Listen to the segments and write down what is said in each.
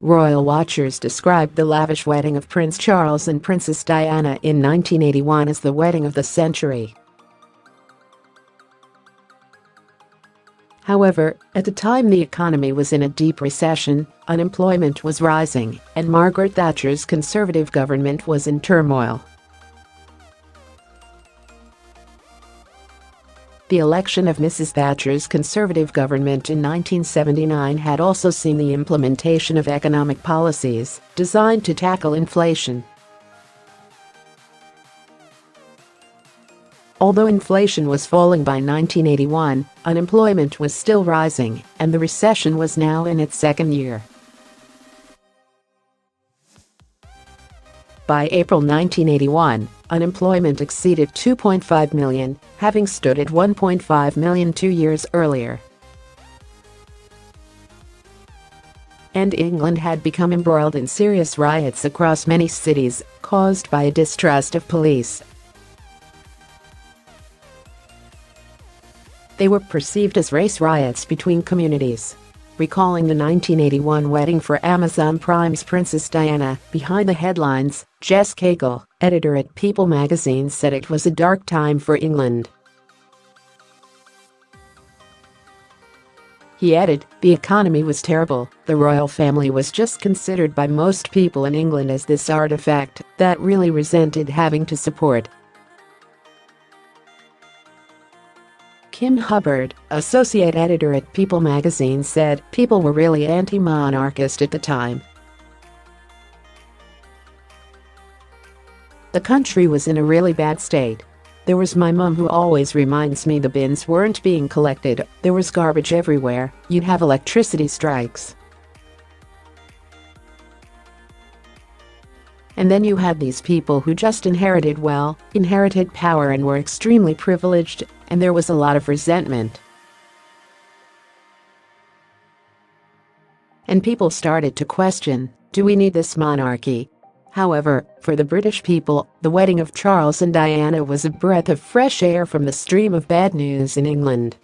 Royal watchers described the lavish wedding of Prince Charles and Princess Diana in 1981 as the wedding of the century. However, at the time the economy was in a deep recession, unemployment was rising, and Margaret Thatcher's Conservative government was in turmoil. The election of Mrs. Thatcher's Conservative government in 1979 had also seen the implementation of economic policies designed to tackle inflation. Although inflation was falling by 1981, unemployment was still rising, and the recession was now in its second year. By April 1981, unemployment exceeded 2.5 million, having stood at 1.5 million 2 years earlier. And England had become embroiled in serious riots across many cities, caused by a distrust of police. They were perceived as race riots between communities. Recalling the 1981 wedding for Amazon Prime's Princess Diana, behind the headlines, Jess Cagle, editor at People magazine, said it was a dark time for England. He added, "The economy was terrible, the royal family was just considered by most people in England as this artifact that really resented having to support." Kim Hubbard, associate editor at People magazine, said, "People were really anti-monarchist at the time. The country was in a really bad state. There was my mum who always reminds me the bins weren't being collected, there was garbage everywhere, you'd have electricity strikes. And then you had these people who just inherited power and were extremely privileged, and there was a lot of resentment. And people started to question, do we need this monarchy?" However, for the British people, the wedding of Charles and Diana was a breath of fresh air from the stream of bad news in England.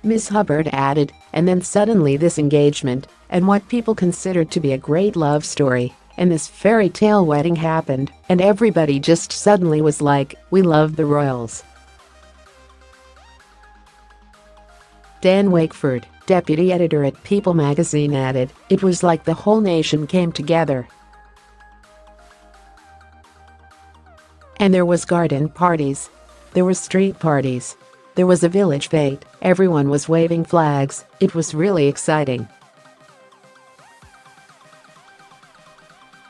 Ms. Hubbard added, "And then suddenly this engagement, and what people considered to be a great love story, and this fairy tale wedding happened, and everybody just suddenly was like, we love the royals." Dan Wakeford, deputy editor at People magazine, added, "It was like the whole nation came together. And there was garden parties. There was street parties. There was a village fete, everyone was waving flags, it was really exciting."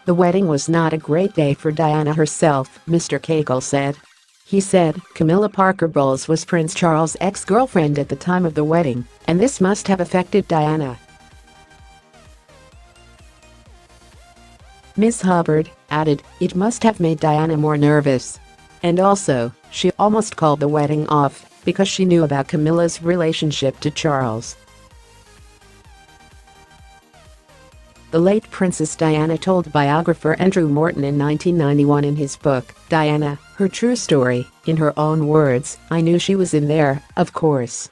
The wedding was not a great day for Diana herself, Mr. Cagle said. He said, "Camilla Parker Bowles was Prince Charles' ex-girlfriend at the time of the wedding, and this must have affected Diana." Ms. Hubbard added, "It must have made Diana more nervous. And also, she almost called the wedding off because she knew about Camilla's relationship to Charles." The late Princess Diana told biographer Andrew Morton in 1991 in his book, Diana, Her True Story, in her own words, "I knew she was in there, of course.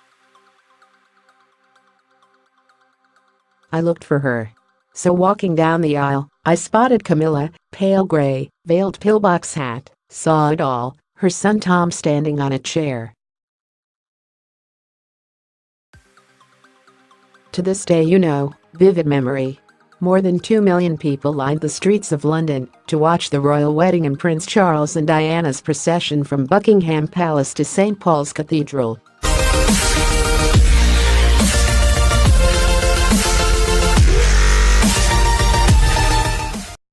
I looked for her. So walking down the aisle, I spotted Camilla, pale gray, veiled pillbox hat, saw it all, her son Tom standing on a chair." To this day, vivid memory. More than 2 million people lined the streets of London to watch the royal wedding and Prince Charles and Diana's procession from Buckingham Palace to St. Paul's Cathedral.